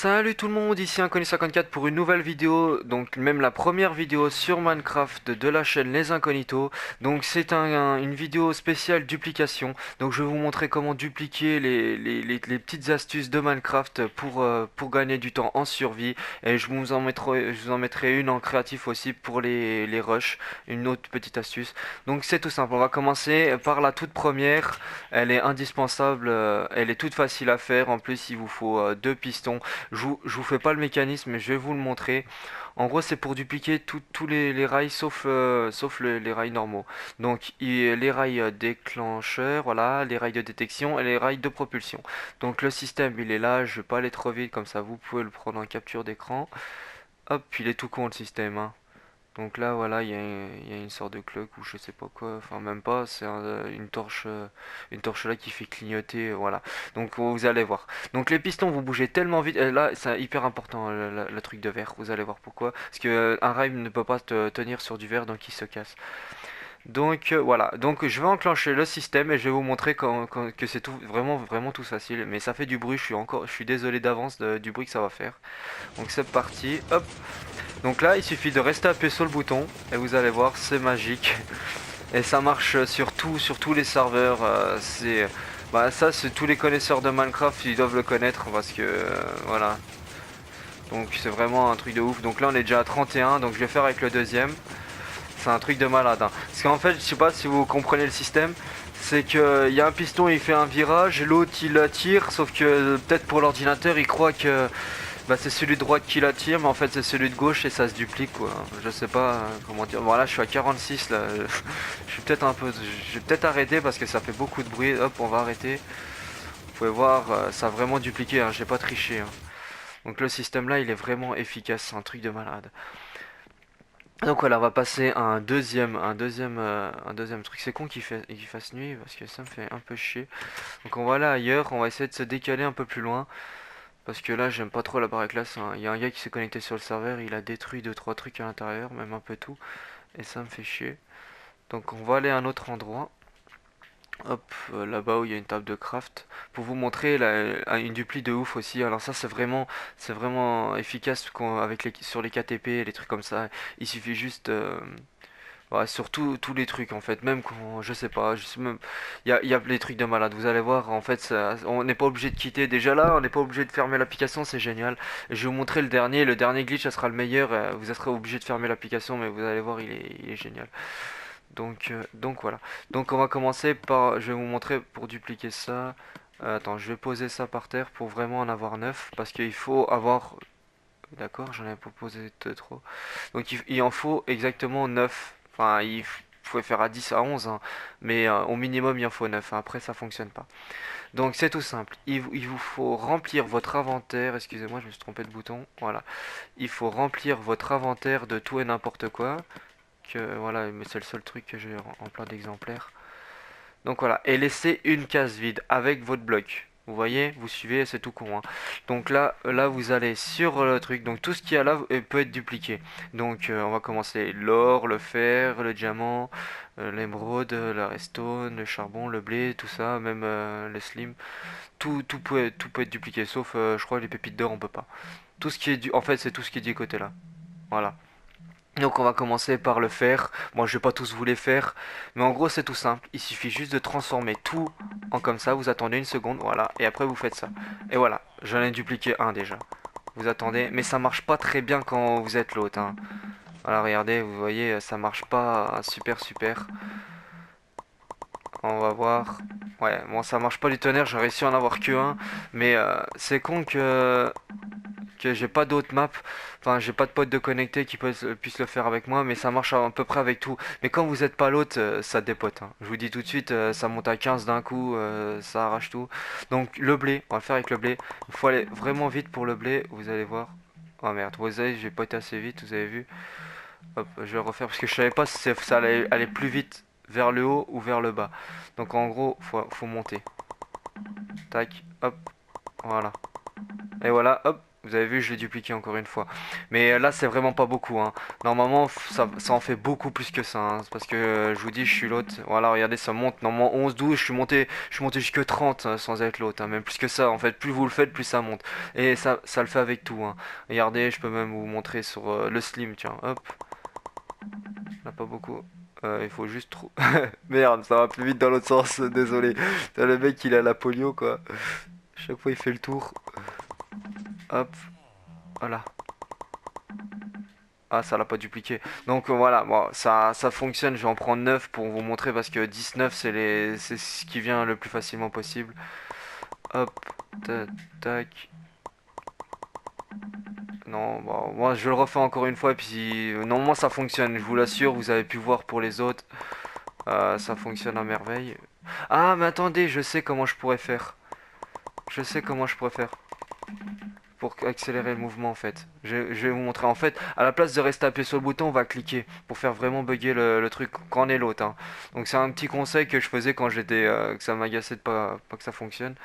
Salut tout le monde, ici Inconnu54 pour une nouvelle vidéo, donc même la première vidéo sur Minecraft de la chaîne Les Incognitos. Donc c'est une vidéo spéciale duplication, donc je vais vous montrer comment dupliquer les petites astuces de Minecraft pour gagner du temps en survie. Et je vous en mettrai une en créatif aussi pour les rushs, une autre petite astuce. Donc c'est tout simple, on va commencer par la toute première, elle est indispensable, elle est toute facile à faire, en plus il vous faut deux pistons. Je vous fais pas le mécanisme, mais je vais vous le montrer. En gros, c'est pour dupliquer tous les rails sauf les rails normaux. Donc, les rails déclencheurs, voilà, les rails de détection et les rails de propulsion. Donc, le système, il est là. Je vais pas aller trop vite, comme ça, vous pouvez le prendre en capture d'écran. Hop, il est tout con le système, hein. Donc là, voilà, il y a une sorte de cloque ou je sais pas quoi, enfin même pas, c'est une torche là qui fait clignoter, voilà. Donc vous allez voir. Donc les pistons, vous bougez tellement vite, là c'est hyper important le truc de verre, vous allez voir pourquoi. Parce que un rail ne peut pas tenir sur du verre, donc il se casse. Donc voilà, donc je vais enclencher le système et je vais vous montrer que c'est tout, vraiment tout facile. Mais ça fait du bruit, je suis désolé d'avance du bruit que ça va faire. Donc c'est parti, hop. Donc là, il suffit de rester appuyé sur le bouton et vous allez voir, c'est magique. Et ça marche sur tous les serveurs. Ça, c'est tous les connaisseurs de Minecraft, ils doivent le connaître parce que voilà. Donc c'est vraiment un truc de ouf. Donc là, on est déjà à 31, donc je vais faire avec le deuxième. C'est un truc de malade, hein. Parce qu'en fait, je sais pas si vous comprenez le système. C'est que il y a un piston, il fait un virage, l'autre il attire, sauf que peut-être pour l'ordinateur, il croit que c'est celui de droite qui l'attire, mais en fait c'est celui de gauche et ça se duplique quoi. Je sais pas comment dire. Voilà, je suis à 46 là. Je suis peut-être un peu. Je vais peut-être arrêter parce que ça fait beaucoup de bruit. Hop, on va arrêter. Vous pouvez voir, ça a vraiment dupliqué, hein. J'ai pas triché, hein. Donc le système là, il est vraiment efficace. C'est un truc de malade. Donc voilà, on va passer à un deuxième truc. C'est con qu'il fasse nuit parce que ça me fait un peu chier. Donc on va aller ailleurs. On va essayer de se décaler un peu plus loin. Parce que là, j'aime pas trop la baraque là. Il y a un gars qui s'est connecté sur le serveur, il a détruit deux trois trucs à l'intérieur, même un peu tout. Et ça me fait chier. Donc on va aller à un autre endroit. Hop, là-bas où il y a une table de craft. Pour vous montrer une dupli de ouf aussi. Alors ça, c'est vraiment efficace sur les KTP et les trucs comme ça. Il suffit juste ouais, sur tous les trucs en fait, même quand je sais pas, je sais même, il y a les trucs de malade. Vous allez voir, en fait, on n'est pas obligé de quitter. Déjà là, on n'est pas obligé de fermer l'application, c'est génial. Et je vais vous montrer le dernier glitch, ça sera le meilleur. Vous serez obligé de fermer l'application, mais vous allez voir, il est génial. Donc voilà. Donc on va commencer par, je vais vous montrer pour dupliquer ça. Attends, je vais poser ça par terre pour vraiment en avoir 9 parce qu'il faut avoir. D'accord, j'en ai pas posé trop. Donc il en faut exactement 9. Enfin, il faut faire à 10 à 11, hein. Mais au minimum il en faut 9, hein. Après ça fonctionne pas. Donc c'est tout simple. Il vous faut remplir votre inventaire. Excusez-moi, je me suis trompé de bouton. Voilà. Il faut remplir votre inventaire de tout et n'importe quoi. Voilà, mais c'est le seul truc que j'ai en plein d'exemplaires. Donc voilà, et laissez une case vide avec votre bloc. Vous voyez, vous suivez, c'est tout con, hein. Donc là, vous allez sur le truc. Donc tout ce qu'il y a là peut être dupliqué. Donc on va commencer l'or, le fer, le diamant, l'émeraude, la redstone, le charbon, le blé, tout ça, même le slim. Tout peut être dupliqué, sauf je crois les pépites d'or on peut pas. Tout ce qui est en fait, c'est tout ce qui est du côté là. Voilà. Donc on va commencer par le faire. Moi je vais pas tous vous les faire, mais en gros c'est tout simple. Il suffit juste de transformer tout en comme ça. Vous attendez une seconde, voilà, et après vous faites ça. Et voilà, j'en ai dupliqué un déjà. Vous attendez, mais ça marche pas très bien quand vous êtes l'autre, hein. Voilà, regardez, vous voyez, ça marche pas super. On va voir. Ouais, bon ça marche pas du tonnerre, j'ai réussi à en avoir que un, mais c'est con que j'ai pas d'autres maps, enfin j'ai pas de potes de connectés qui puissent le faire avec moi, mais ça marche à peu près avec tout. Mais quand vous êtes pas l'autre, ça dépote, hein. Je vous dis tout de suite, ça monte à 15 d'un coup, ça arrache tout. Donc le blé, on va le faire avec le blé. Il faut aller vraiment vite pour le blé, vous allez voir. Oh merde, vous savez, j'ai pas été assez vite, vous avez vu. Hop, je vais refaire parce que je savais pas si ça allait aller plus vite vers le haut ou vers le bas. Donc en gros, faut monter. Tac, hop, voilà. Et voilà, hop, Vous avez vu, je l'ai dupliqué encore une fois. Mais là, c'est vraiment pas beaucoup, hein. Normalement, ça en fait beaucoup plus que ça, hein. C'est parce que je vous dis, je suis l'hôte. Voilà, regardez, ça monte. Normalement 11, 12, je suis monté jusque 30 sans être l'hôte, hein. Même plus que ça. En fait, plus vous le faites, plus ça monte. Et ça le fait avec tout, hein. Regardez, je peux même vous montrer sur le slim, tiens. Hop, là, pas beaucoup. Il faut juste trop. Merde, ça va plus vite dans l'autre sens, désolé. T'as le mec, il a la polio, quoi. Chaque fois, il fait le tour. Hop, voilà. Ah, ça l'a pas dupliqué. Donc voilà, bon, ça fonctionne. Je vais en prendre 9 pour vous montrer parce que 19 c'est ce qui vient le plus facilement possible. Hop, tac. Non, bon, moi je le refais encore une fois et puis normalement ça fonctionne. Je vous l'assure, vous avez pu voir pour les autres. Ça fonctionne à merveille. Ah, mais attendez, je sais comment je pourrais faire. Je sais comment je pourrais faire pour accélérer le mouvement en fait. Je vais vous montrer. En fait, à la place de rester appuyé sur le bouton, on va cliquer pour faire vraiment bugger le truc quand on est l'autre, hein. Donc c'est un petit conseil que je faisais quand j'étais que ça m'agaçait de pas que ça fonctionne.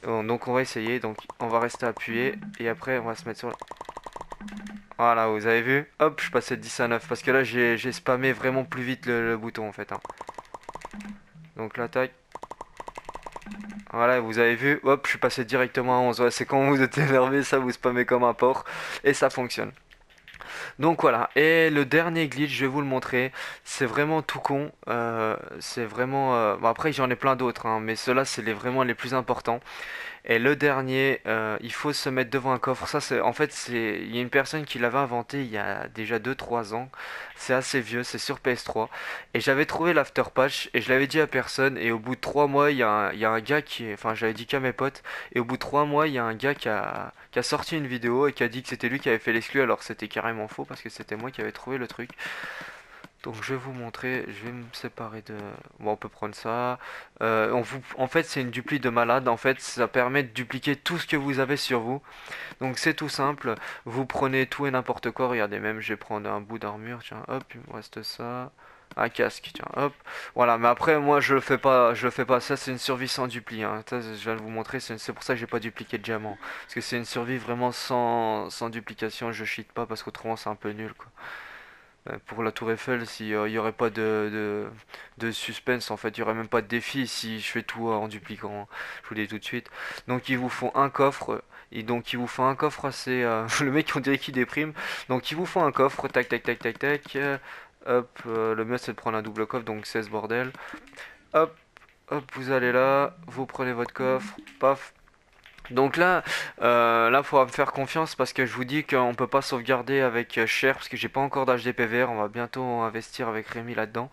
Donc on va essayer. Donc on va rester appuyé et après on va se mettre sur. Voilà, vous avez vu? Hop, je passais de 10 à 9 parce que là j'ai spammé vraiment plus vite le bouton en fait, hein. Donc là, tac. Voilà, vous avez vu, hop, je suis passé directement à 11. Ouais, c'est quand vous êtes énervé, ça vous spammez comme un porc et ça fonctionne. Donc voilà, et le dernier glitch, je vais vous le montrer. C'est vraiment tout con. C'est vraiment. Bon, après, j'en ai plein d'autres, hein, mais ceux-là, c'est vraiment les plus importants. Et le dernier, il faut se mettre devant un coffre. Ça, c'est en fait, il y a une personne qui l'avait inventé il y a déjà 2 3 ans. C'est assez vieux, c'est sur PS3. Et j'avais trouvé l'after patch et je l'avais dit à personne. Et au bout de 3 mois, il y a un gars enfin, j'avais dit qu'à mes potes. Et au bout de 3 mois, il y a un gars qui a sorti une vidéo et qui a dit que c'était lui qui avait fait l'exclu. Alors c'était carrément faux parce que c'était moi qui avais trouvé le truc. Donc je vais vous montrer, je vais me séparer de. Bon, on peut prendre ça. En fait, c'est une dupli de malade. En fait, ça permet de dupliquer tout ce que vous avez sur vous. Donc c'est tout simple. Vous prenez tout et n'importe quoi. Regardez, même je vais prendre un bout d'armure. Tiens, hop, il me reste ça. Un casque, tiens, hop. Voilà, mais après, moi, je le fais pas. Ça, c'est une survie sans dupli, hein. Ça, je viens de vous montrer. C'est pour ça que j'ai pas dupliqué de diamant. Parce que c'est une survie vraiment sans duplication. Je cheat pas parce qu'autrement, c'est un peu nul, quoi. Pour la tour Eiffel, s'il n'y aurait pas de suspense, en fait, il n'y aurait même pas de défi si je fais tout en dupliquant, hein. Je vous le dis tout de suite. Donc ils vous font un coffre, et donc ils vous font un coffre assez. Le mec, on dirait qu'il déprime. Donc ils vous font un coffre, tac tac tac tac tac. Hop, le mieux c'est de prendre un double coffre, donc 16 bordel. Hop, hop, vous allez là, vous prenez votre coffre, paf. Donc là, faut me faire confiance parce que je vous dis qu'on peut pas sauvegarder avec Cher parce que j'ai pas encore d'HDPVR. On va bientôt investir avec Rémi là-dedans.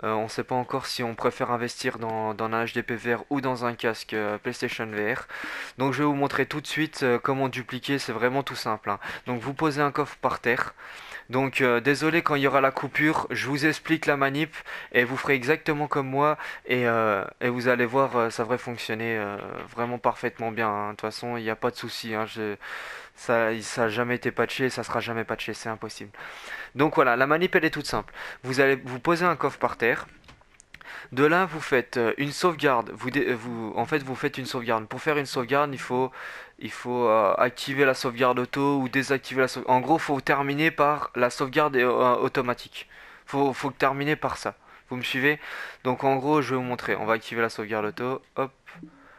On sait pas encore si on préfère investir dans un HDPVR ou dans un casque PlayStation VR. Donc je vais vous montrer tout de suite comment dupliquer. C'est vraiment tout simple, hein. Donc vous posez un coffre par terre. Donc désolé quand il y aura la coupure, je vous explique la manip et vous ferez exactement comme moi et vous allez voir, ça devrait fonctionner vraiment parfaitement bien, hein. De toute façon, il n'y a pas de souci, hein. Ça a jamais été patché, ça sera jamais patché, c'est impossible. Donc voilà, la manip elle est toute simple. Vous allez vous poser un coffre par terre. De là, vous faites une sauvegarde. En fait, vous faites une sauvegarde. Pour faire une sauvegarde, il faut activer la sauvegarde auto ou désactiver la sauvegarde. En gros, il faut terminer par la sauvegarde automatique. Faut terminer par ça. Vous me suivez? Donc en gros, je vais vous montrer. On va activer la sauvegarde auto. Hop.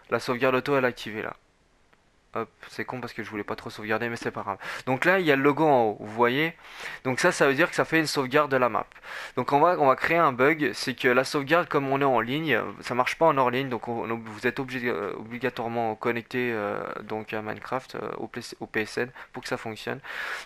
La sauvegarde auto, elle est activée là. Hop, c'est con parce que je voulais pas trop sauvegarder, mais c'est pas grave. Donc là, il y a le logo en haut, vous voyez? Donc ça veut dire que ça fait une sauvegarde de la map. Donc on va créer un bug, c'est que la sauvegarde, comme on est en ligne, ça marche pas en hors ligne, donc vous êtes obligatoirement connecté donc à Minecraft, au PSN, pour que ça fonctionne.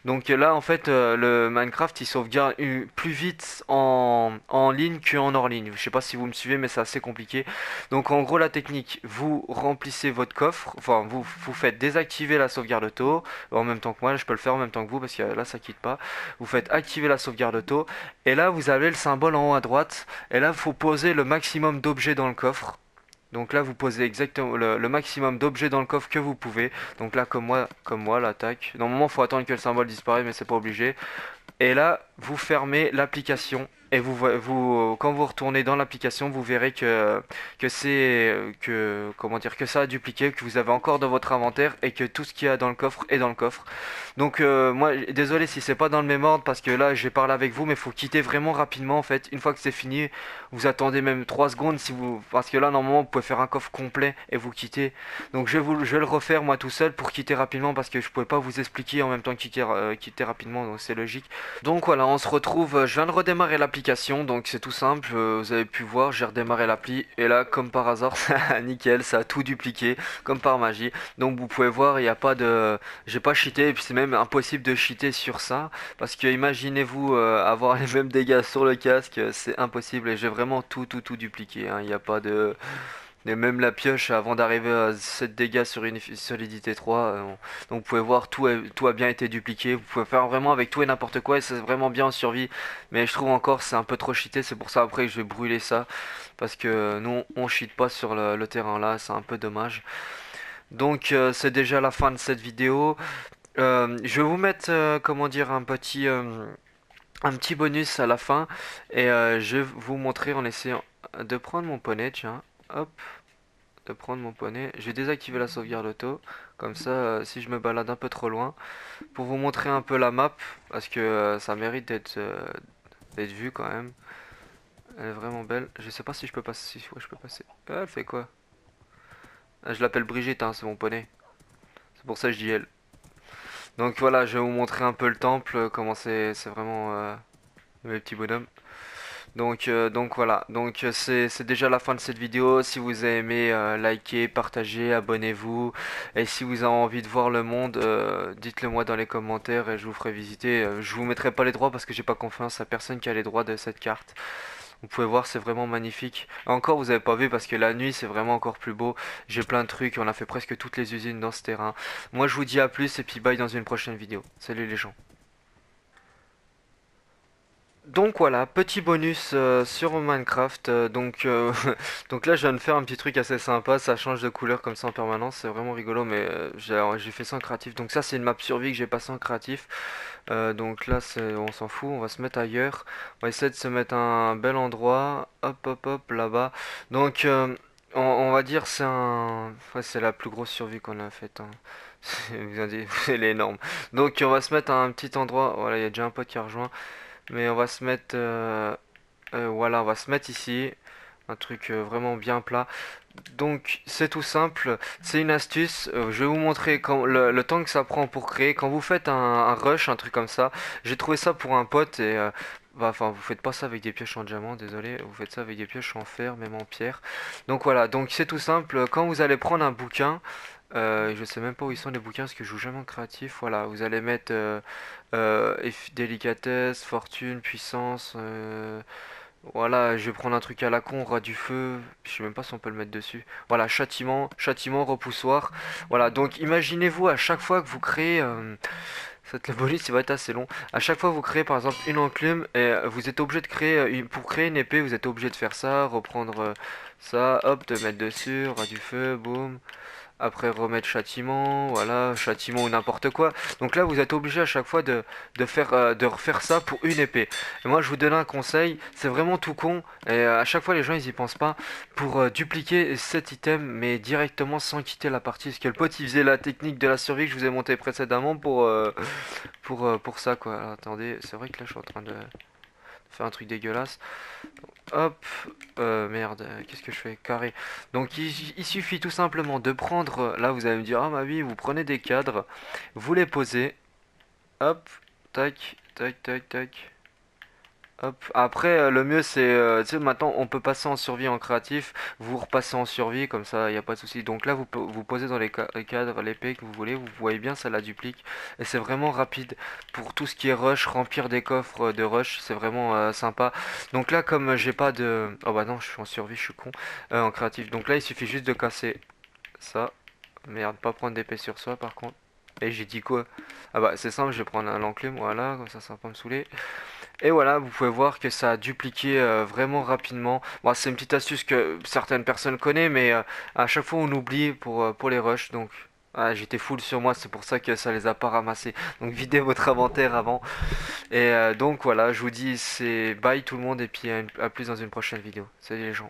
Donc là, en fait, le Minecraft, il sauvegarde plus vite en ligne qu'en hors ligne. Je sais pas si vous me suivez, mais c'est assez compliqué. Donc en gros, la technique, vous remplissez votre coffre, enfin vous faites désactiver la sauvegarde auto en même temps que moi. Je peux le faire en même temps que vous parce que là ça quitte pas. Vous faites activer la sauvegarde auto et là vous avez le symbole en haut à droite et là il faut poser le maximum d'objets dans le coffre. Donc là vous posez exactement le maximum d'objets dans le coffre que vous pouvez. Donc là comme moi l'attaque. Normalement il faut attendre que le symbole disparaisse mais c'est pas obligé. Et là vous fermez l'application Et quand vous retournez dans l'application, vous verrez que comment dire, que ça a dupliqué, que vous avez encore dans votre inventaire et que tout ce qu'il y a dans le coffre est dans le coffre. Donc moi, désolé si c'est pas dans le même ordre parce que là, j'ai parlé avec vous, mais faut quitter vraiment rapidement en fait. Une fois que c'est fini, vous attendez même 3 secondes si vous, parce que là, normalement, vous pouvez faire un coffre complet et vous quitter. Donc je vais le refaire moi tout seul pour quitter rapidement parce que je pouvais pas vous expliquer en même temps que quitter rapidement, donc c'est logique. Donc voilà, on se retrouve, je viens de redémarrer l'application, donc c'est tout simple, vous avez pu voir, j'ai redémarré l'appli, et là, comme par hasard, nickel, ça a tout dupliqué, comme par magie. Donc vous pouvez voir, il n'y a pas de... J'ai pas cheaté, et puis c'est même impossible de cheater sur ça, parce que imaginez-vous avoir les mêmes dégâts sur le casque, c'est impossible, et j'ai vraiment tout dupliqué, hein. Il n'y a pas de... Et même la pioche, avant d'arriver à 7 dégâts sur une solidité 3, donc vous pouvez voir, tout a bien été dupliqué. Vous pouvez faire vraiment avec tout et n'importe quoi, et c'est vraiment bien en survie. Mais je trouve encore c'est un peu trop cheaté, c'est pour ça après je vais brûler ça. Parce que nous, on cheat pas sur le terrain là, c'est un peu dommage. Donc c'est déjà la fin de cette vidéo. Je vais vous mettre, comment dire, un petit bonus à la fin. Et je vais vous montrer en essayant de prendre mon poney, tiens. Hop, de prendre mon poney. Je vais désactiver la sauvegarde auto. Comme ça, si je me balade un peu trop loin. Pour vous montrer un peu la map. Parce que ça mérite d'être vu quand même. Elle est vraiment belle. Je sais pas si je peux passer. Si ouais, je peux passer. Ah, elle fait quoi? Ah, je l'appelle Brigitte, hein, c'est mon poney. C'est pour ça que je dis elle. Donc voilà, je vais vous montrer un peu le temple. Comment c'est vraiment mes petits bonhommes. Donc voilà, donc c'est déjà la fin de cette vidéo. Si vous avez aimé, likez, partagez, abonnez-vous. Et si vous avez envie de voir le monde, dites-le moi dans les commentaires et je vous ferai visiter. Je vous mettrai pas les droits parce que j'ai pas confiance à personne qui a les droits de cette carte. Vous pouvez voir, c'est vraiment magnifique. Encore, vous avez pas vu parce que la nuit, c'est vraiment encore plus beau. J'ai plein de trucs, on a fait presque toutes les usines dans ce terrain. Moi, je vous dis à plus et puis bye dans une prochaine vidéo. Salut les gens. Donc voilà, petit bonus sur Minecraft. Donc là, je viens de faire un petit truc assez sympa. Ça change de couleur comme ça en permanence. C'est vraiment rigolo, mais j'ai fait ça en créatif. Donc ça, c'est une map survie que j'ai passé en créatif. Donc là, on s'en fout. On va se mettre ailleurs. On va essayer de se mettre à un bel endroit. Hop, hop, hop, là-bas. Donc on va dire ouais, c'est la plus grosse survie qu'on a faite, hein. Elle est énorme. Donc on va se mettre à un petit endroit. Voilà, il y a déjà un pote qui a rejoint. Mais on va se mettre, voilà, on va se mettre ici, un truc vraiment bien plat. Donc c'est tout simple, c'est une astuce. Je vais vous montrer le temps que ça prend pour créer. Quand vous faites un rush, un truc comme ça, j'ai trouvé ça pour un pote et bah, enfin vous faites pas ça avec des pioches en diamant, désolé, vous faites ça avec des pioches en fer, même en pierre. Donc voilà, donc c'est tout simple. Quand vous allez prendre un bouquin, je sais même pas où ils sont les bouquins parce que je joue jamais en créatif. Voilà, vous allez mettre délicatesse, fortune, puissance. Voilà, je vais prendre un truc à la con, roi du feu. Je sais même pas si on peut le mettre dessus. Voilà, châtiment, repoussoir. Voilà, donc imaginez-vous à chaque fois que vous créez. Le bonus il va être assez long. À chaque fois que vous créez par exemple une enclume et vous êtes obligé de créer pour créer une épée, vous êtes obligé de faire ça, reprendre ça, hop, de mettre dessus, roi du feu, boum. Après remettre châtiment, voilà, châtiment ou n'importe quoi. Donc là vous êtes obligé à chaque fois de refaire ça pour une épée. Et moi je vous donne un conseil, c'est vraiment tout con, et à chaque fois les gens ils y pensent pas, pour dupliquer cet item mais directement sans quitter la partie. Parce que le pote il faisait la technique de la survie que je vous ai monté précédemment pour ça quoi. Alors, attendez, c'est vrai que là je suis en train de faire un truc dégueulasse. Hop, merde, qu'est-ce que je fais? Carré. Donc il suffit tout simplement de prendre, là vous allez me dire, ah ma vie, vous prenez des cadres, vous les posez, hop, tac, tac, tac, tac, hop. Après, le mieux c'est, tu sais, maintenant on peut passer en survie en créatif, vous repassez en survie, comme ça il n'y a pas de souci. Donc là vous posez dans les cadres l'épée que vous voulez, vous voyez bien, ça la duplique. Et c'est vraiment rapide pour tout ce qui est rush, remplir des coffres de rush, c'est vraiment sympa. Donc là, comme j'ai pas de... Oh bah non, je suis en survie, je suis con, en créatif. Donc là, il suffit juste de casser ça. Merde, pas prendre d'épée sur soi par contre. Et j'ai dit quoi? Ah bah c'est simple, je vais prendre un enclume, voilà, comme ça va pas me saouler. Et voilà, vous pouvez voir que ça a dupliqué vraiment rapidement. Bon, c'est une petite astuce que certaines personnes connaissent, mais à chaque fois on oublie pour les rushs. Donc Ah, j'étais full sur moi, c'est pour ça que ça les a pas ramassés. Donc videz votre inventaire avant. Et donc voilà, je vous dis c'est bye tout le monde et puis à plus dans une prochaine vidéo. Salut les gens.